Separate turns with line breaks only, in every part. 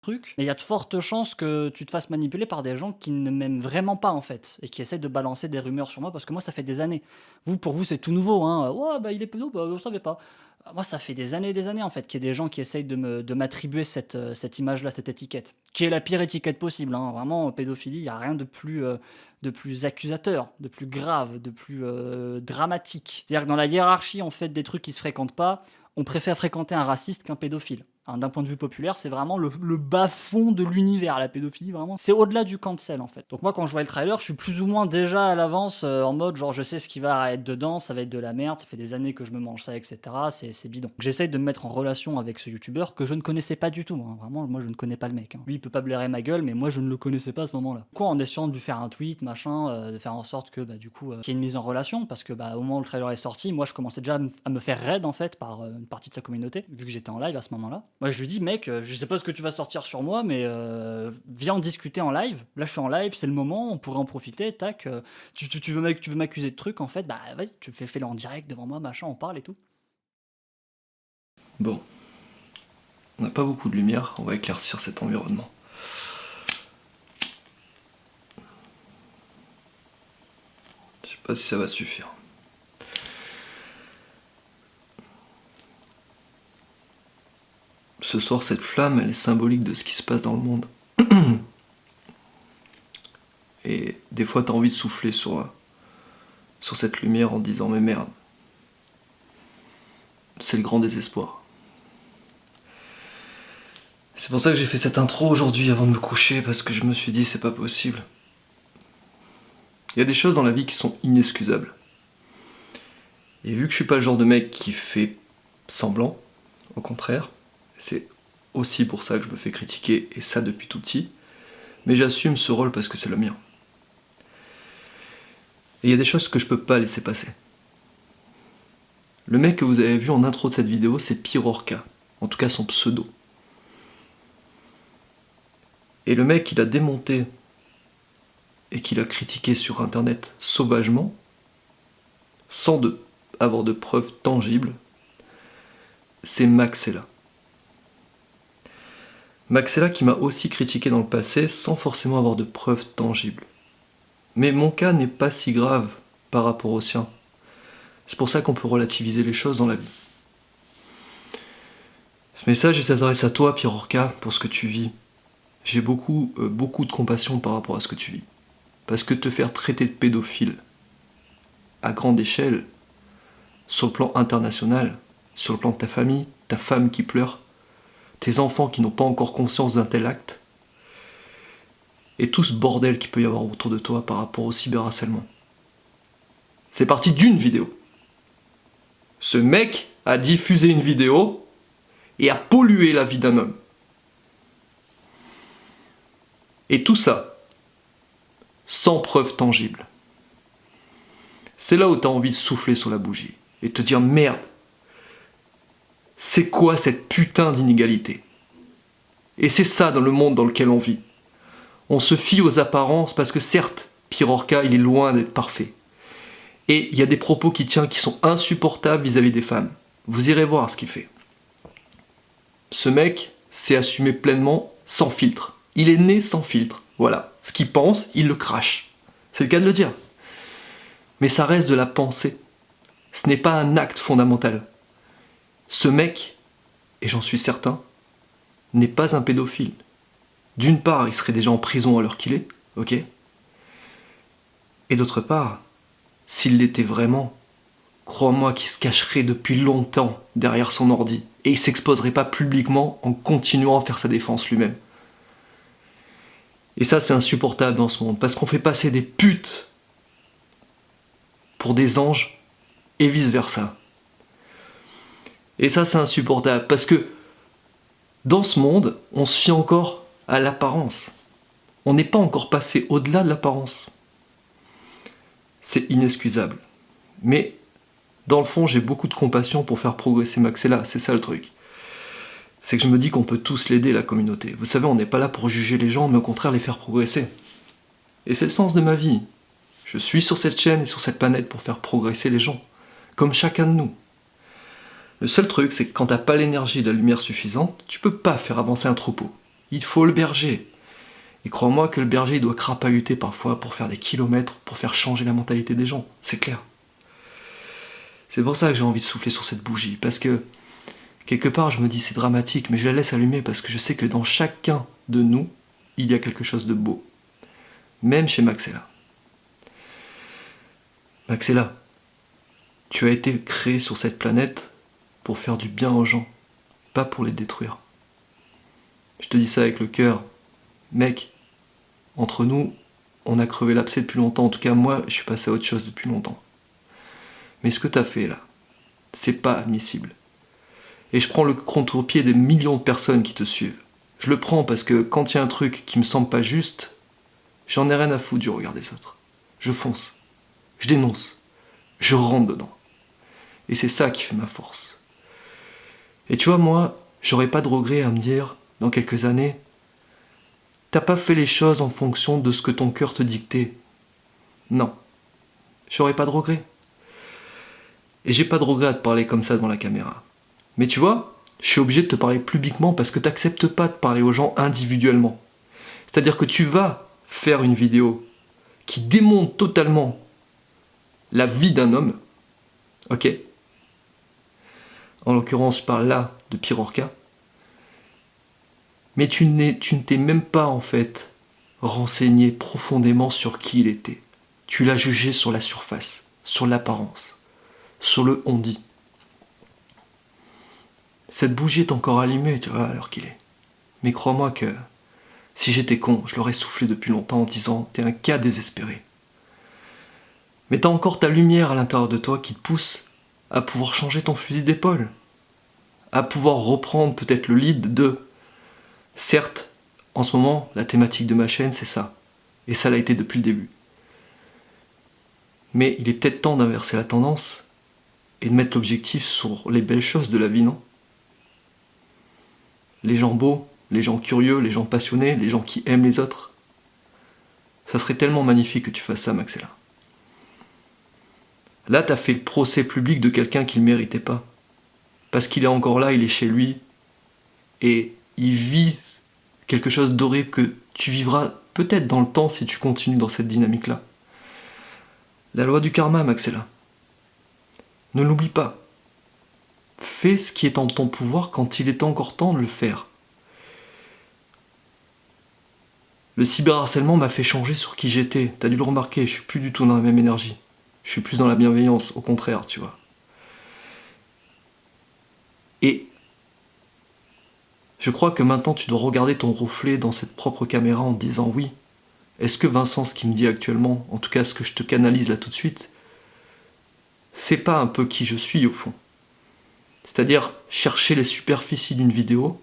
truc, mais il y a de fortes chances que tu te fasses manipuler par des gens qui ne m'aiment vraiment pas en fait et qui essaient de balancer des rumeurs sur moi parce que moi ça fait des années. Vous, pour vous, c'est tout nouveau, hein. Ouais, bah il est pédo, bah on savait pas. Moi, ça fait des années en fait qu'il y a des gens qui essayent de m'attribuer cette image-là, cette étiquette, qui est la pire étiquette possible, hein. Vraiment, pédophilie, il y a rien de plus accusateur, de plus grave, de plus dramatique. C'est-à-dire que dans la hiérarchie en fait des trucs qui se fréquentent pas, on préfère fréquenter un raciste qu'un pédophile. Hein, d'un point de vue populaire, c'est vraiment le bas-fond de l'univers, la pédophilie, vraiment. C'est au-delà du cancel, en fait. Donc moi, quand je vois le trailer, je suis plus ou moins déjà à l'avance, en mode, genre, je sais ce qui va être dedans, ça va être de la merde, ça fait des années que je me mange ça, etc. C'est bidon. J'essaye de me mettre en relation avec ce youtubeur que je ne connaissais pas du tout, hein. Vraiment, moi, je ne connais pas le mec, hein. Lui, il peut pas blairer ma gueule, mais moi, je ne le connaissais pas à ce moment-là. Quoi, en essayant de lui faire un tweet, machin, de faire en sorte que, bah, du coup, qu'il y ait une mise en relation, parce que, bah, au moment où le trailer est sorti, moi, je commençais déjà à me faire raid, en fait, par une partie de sa communauté, vu que j'étais en live à ce moment-là. Moi, je lui dis, mec, je sais pas ce que tu vas sortir sur moi, mais viens en discuter en live. Là, je suis en live, c'est le moment, on pourrait en profiter, tac. Tu veux m'accuser de trucs, en fait, bah vas-y, fais-le en direct devant moi, machin, on parle et tout.
Bon, on n'a pas beaucoup de lumière, on va éclaircir cet environnement. Je sais pas si ça va suffire. Ce soir, cette flamme, elle est symbolique de ce qui se passe dans le monde. Et des fois, t'as envie de souffler sur cette lumière en disant mais merde, c'est le grand désespoir. C'est pour ça que j'ai fait cette intro aujourd'hui avant de me coucher, parce que je me suis dit c'est pas possible. Il y a des choses dans la vie qui sont inexcusables. Et vu que je suis pas le genre de mec qui fait semblant, au contraire, c'est aussi pour ça que je me fais critiquer, et ça depuis tout petit, mais j'assume ce rôle parce que c'est le mien. Et il y a des choses que je peux pas laisser passer. Le mec que vous avez vu en intro de cette vidéo, c'est Pirorca, en tout cas son pseudo. Et le mec qu'il a démonté et qu'il a critiqué sur internet sauvagement, sans avoir de preuves tangibles, c'est Maxella. Maxella qui m'a aussi critiqué dans le passé sans forcément avoir de preuves tangibles. Mais mon cas n'est pas si grave par rapport au sien. C'est pour ça qu'on peut relativiser les choses dans la vie. Ce message il s'adresse à toi, Pirorca, pour ce que tu vis. J'ai beaucoup de compassion par rapport à ce que tu vis. Parce que te faire traiter de pédophile à grande échelle, sur le plan international, sur le plan de ta famille, ta femme qui pleure, tes enfants qui n'ont pas encore conscience d'un tel acte, et tout ce bordel qu'il peut y avoir autour de toi par rapport au cyberharcèlement. C'est parti d'une vidéo. Ce mec a diffusé une vidéo et a pollué la vie d'un homme. Et tout ça, sans preuve tangible. C'est là où tu as envie de souffler sur la bougie et te dire merde, c'est quoi cette putain d'inégalité? Et c'est ça dans le monde dans lequel on vit. On se fie aux apparences parce que certes, Pirorca, il est loin d'être parfait. Et il y a des propos qui tiennent qui sont insupportables vis-à-vis des femmes. Vous irez voir ce qu'il fait. Ce mec s'est assumé pleinement sans filtre. Il est né sans filtre. Voilà. Ce qu'il pense, il le crache. C'est le cas de le dire. Mais ça reste de la pensée. Ce n'est pas un acte fondamental. Ce mec, et j'en suis certain, n'est pas un pédophile. D'une part, il serait déjà en prison à l'heure qu'il est, ok? Et d'autre part, s'il l'était vraiment, crois-moi qu'il se cacherait depuis longtemps derrière son ordi, et il s'exposerait pas publiquement en continuant à faire sa défense lui-même. Et ça, c'est insupportable dans ce monde, parce qu'on fait passer des putes pour des anges, et vice-versa. Et ça, c'est insupportable, parce que dans ce monde, on se fie encore à l'apparence. On n'est pas encore passé au-delà de l'apparence. C'est inexcusable. Mais, dans le fond, j'ai beaucoup de compassion pour faire progresser Maxella, c'est ça le truc. C'est que je me dis qu'on peut tous l'aider, la communauté. Vous savez, on n'est pas là pour juger les gens, mais au contraire les faire progresser. Et c'est le sens de ma vie. Je suis sur cette chaîne et sur cette planète pour faire progresser les gens, comme chacun de nous. Le seul truc, c'est que quand t'as pas l'énergie et la lumière suffisante, tu peux pas faire avancer un troupeau. Il faut le berger. Et crois-moi que le berger il doit crapahuter parfois pour faire des kilomètres, pour faire changer la mentalité des gens, c'est clair. C'est pour ça que j'ai envie de souffler sur cette bougie, parce que quelque part je me dis c'est dramatique, mais je la laisse allumer parce que je sais que dans chacun de nous, il y a quelque chose de beau. Même chez Maxella. Maxella, tu as été créé sur cette planète pour faire du bien aux gens, pas pour les détruire. Je te dis ça avec le cœur. Mec, entre nous, on a crevé l'abcès depuis longtemps. En tout cas, moi, je suis passé à autre chose depuis longtemps. Mais ce que t'as fait là, c'est pas admissible. Et je prends le contre-pied des millions de personnes qui te suivent. Je le prends parce que quand il y a un truc qui me semble pas juste, j'en ai rien à foutre du regard des autres. Je fonce. Je dénonce. Je rentre dedans. Et c'est ça qui fait ma force. Et tu vois, moi, j'aurais pas de regret à me dire, dans quelques années, t'as pas fait les choses en fonction de ce que ton cœur te dictait. Non. J'aurais pas de regret. Et j'ai pas de regret à te parler comme ça devant la caméra. Mais tu vois, je suis obligé de te parler publiquement parce que t'acceptes pas de parler aux gens individuellement. C'est-à-dire que tu vas faire une vidéo qui démonte totalement la vie d'un homme, ok? En l'occurrence, je parle là de Pirorca. Mais tu ne t'es même pas, en fait, renseigné profondément sur qui il était. Tu l'as jugé sur la surface, sur l'apparence, sur le on-dit. Cette bougie est encore allumée, tu vois, à l'heure qu'il est. Mais crois-moi que, si j'étais con, je l'aurais soufflé depuis longtemps en disant « t'es un cas désespéré ». Mais t'as encore ta lumière à l'intérieur de toi qui te pousse à pouvoir changer ton fusil d'épaule, à pouvoir reprendre peut-être le lead de... Certes, en ce moment, la thématique de ma chaîne, c'est ça. Et ça l'a été depuis le début. Mais il est peut-être temps d'inverser la tendance et de mettre l'objectif sur les belles choses de la vie, non? Les gens beaux, les gens curieux, les gens passionnés, les gens qui aiment les autres. Ça serait tellement magnifique que tu fasses ça, Maxella. Là, t'as fait le procès public de quelqu'un qui ne le méritait pas. Parce qu'il est encore là, il est chez lui, et il vit quelque chose d'horrible que tu vivras peut-être dans le temps si tu continues dans cette dynamique-là. La loi du karma, Maxella. Ne l'oublie pas. Fais ce qui est en ton pouvoir quand il est encore temps de le faire. Le cyberharcèlement m'a fait changer sur qui j'étais. T'as dû le remarquer, je suis plus du tout dans la même énergie. Je suis plus dans la bienveillance, au contraire, tu vois. Et je crois que maintenant tu dois regarder ton reflet dans cette propre caméra en te disant oui, est-ce que Vincent, ce qu'il me dit actuellement, en tout cas ce que je te canalise là tout de suite, c'est pas un peu qui je suis au fond? C'est-à-dire chercher les superficies d'une vidéo,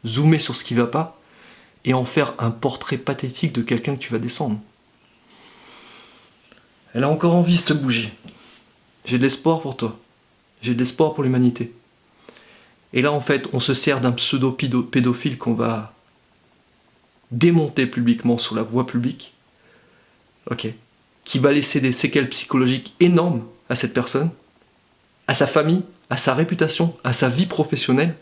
zoomer sur ce qui va pas, et en faire un portrait pathétique de quelqu'un que tu vas descendre. Elle a encore envie cette bougie. J'ai de l'espoir pour toi. J'ai de l'espoir pour l'humanité. Et là, en fait, on se sert d'un pseudo-pédophile qu'on va démonter publiquement sur la voie publique, ok, qui va laisser des séquelles psychologiques énormes à cette personne, à sa famille, à sa réputation, à sa vie professionnelle.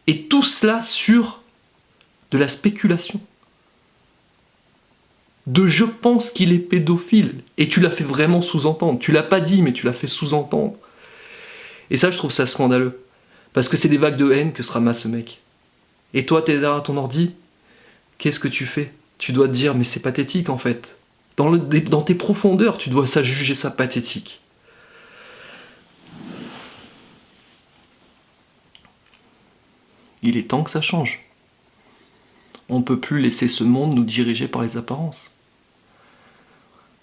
Et tout cela sur de la spéculation. De je pense qu'il est pédophile. Et tu l'as fait vraiment sous-entendre. Tu l'as pas dit, mais tu l'as fait sous-entendre. Et ça, je trouve ça scandaleux. Parce que c'est des vagues de haine que se ramasse ce mec. Et toi, t'es derrière ton ordi, qu'est-ce que tu fais? Tu dois te dire, mais c'est pathétique en fait. Dans tes profondeurs, tu dois juger ça pathétique. Il est temps que ça change. On ne peut plus laisser ce monde nous diriger par les apparences.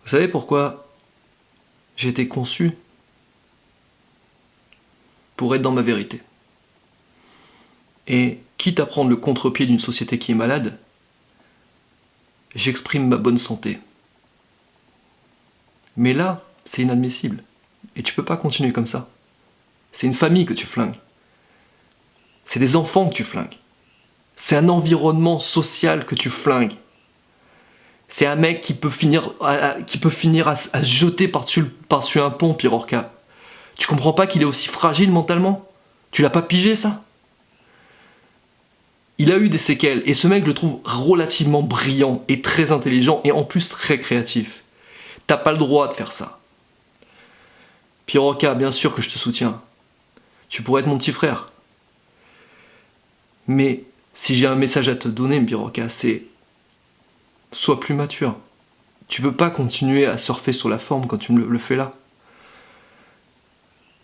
Vous savez pourquoi j'ai été conçu? Pour être dans ma vérité. Et quitte à prendre le contre-pied d'une société qui est malade, j'exprime ma bonne santé. Mais là, c'est inadmissible. Et tu peux pas continuer comme ça. C'est une famille que tu flingues. C'est des enfants que tu flingues. C'est un environnement social que tu flingues. C'est un mec qui peut finir à se jeter par-dessus un pont, Pirorca. Tu comprends pas qu'il est aussi fragile mentalement? Tu l'as pas pigé, ça? Il a eu des séquelles, et ce mec, je le trouve relativement brillant et très intelligent, et en plus très créatif. T'as pas le droit de faire ça. Piroca, bien sûr que je te soutiens. Tu pourrais être mon petit frère. Mais si j'ai un message à te donner, Piroca, c'est... Sois plus mature. Tu peux pas continuer à surfer sur la forme quand tu le fais là.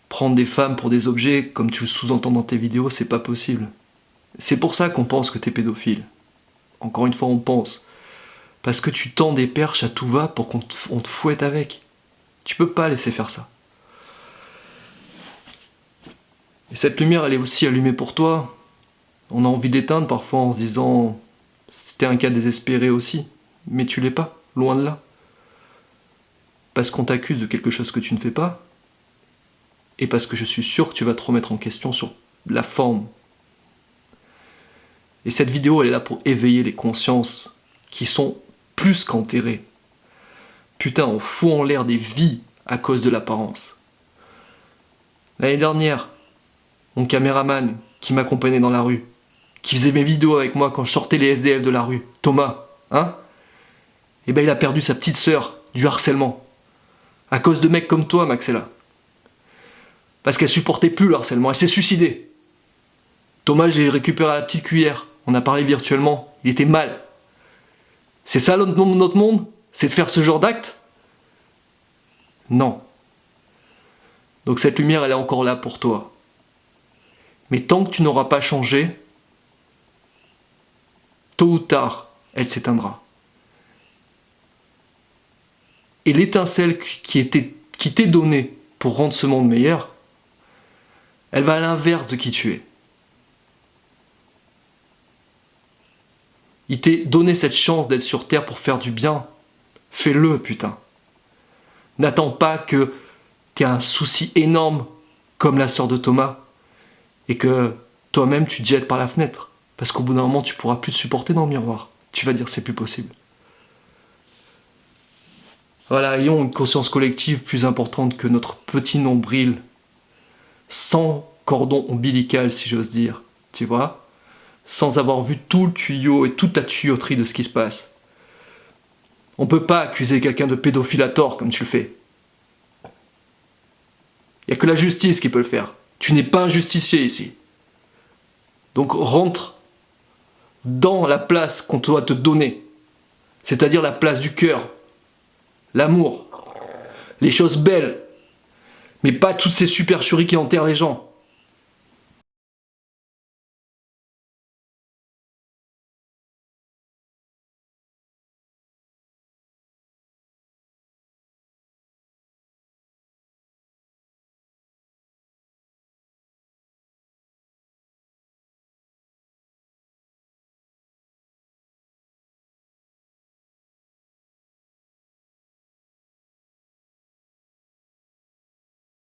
Prendre des femmes pour des objets, comme tu le sous-entends dans tes vidéos, c'est pas possible. C'est pour ça qu'on pense que t'es pédophile. Encore une fois, on pense. Parce que tu tends des perches à tout va pour qu'on te fouette avec. Tu peux pas laisser faire ça. Et cette lumière, elle est aussi allumée pour toi. On a envie de l'éteindre parfois en se disant c'était un cas désespéré aussi. Mais tu l'es pas, loin de là. Parce qu'on t'accuse de quelque chose que tu ne fais pas. Et parce que je suis sûr que tu vas te remettre en question sur la forme. Et cette vidéo, elle est là pour éveiller les consciences qui sont plus qu'enterrées. Putain, on fout en l'air des vies à cause de l'apparence. L'année dernière, mon caméraman qui m'accompagnait dans la rue, qui faisait mes vidéos avec moi quand je sortais les SDF de la rue, Thomas, hein? Eh ben il a perdu sa petite sœur du harcèlement. À cause de mecs comme toi, Maxella. Parce qu'elle supportait plus le harcèlement, elle s'est suicidée. Thomas, j'ai récupéré la petite cuillère. On a parlé virtuellement, il était mal. C'est ça notre monde? C'est de faire ce genre d'acte? Non. Donc cette lumière, elle est encore là pour toi. Mais tant que tu n'auras pas changé, tôt ou tard, elle s'éteindra. Et l'étincelle qui t'est donnée pour rendre ce monde meilleur, elle va à l'inverse de qui tu es. Il t'est donné cette chance d'être sur Terre pour faire du bien. Fais-le, putain. N'attends pas que t'aies un souci énorme comme la sœur de Thomas et que toi-même tu te jettes par la fenêtre. Parce qu'au bout d'un moment, tu pourras plus te supporter dans le miroir. Tu vas dire c'est plus possible. Voilà, ayons une conscience collective plus importante que notre petit nombril, sans cordon ombilical si j'ose dire, tu vois, sans avoir vu tout le tuyau et toute la tuyauterie de ce qui se passe. On peut pas accuser quelqu'un de pédophile à tort comme tu le fais. Il n'y a que la justice qui peut le faire. Tu n'es pas un justicier ici. Donc rentre dans la place qu'on doit te donner, c'est-à-dire la place du cœur, l'amour, les choses belles, mais pas toutes ces supercheries qui enterrent les gens.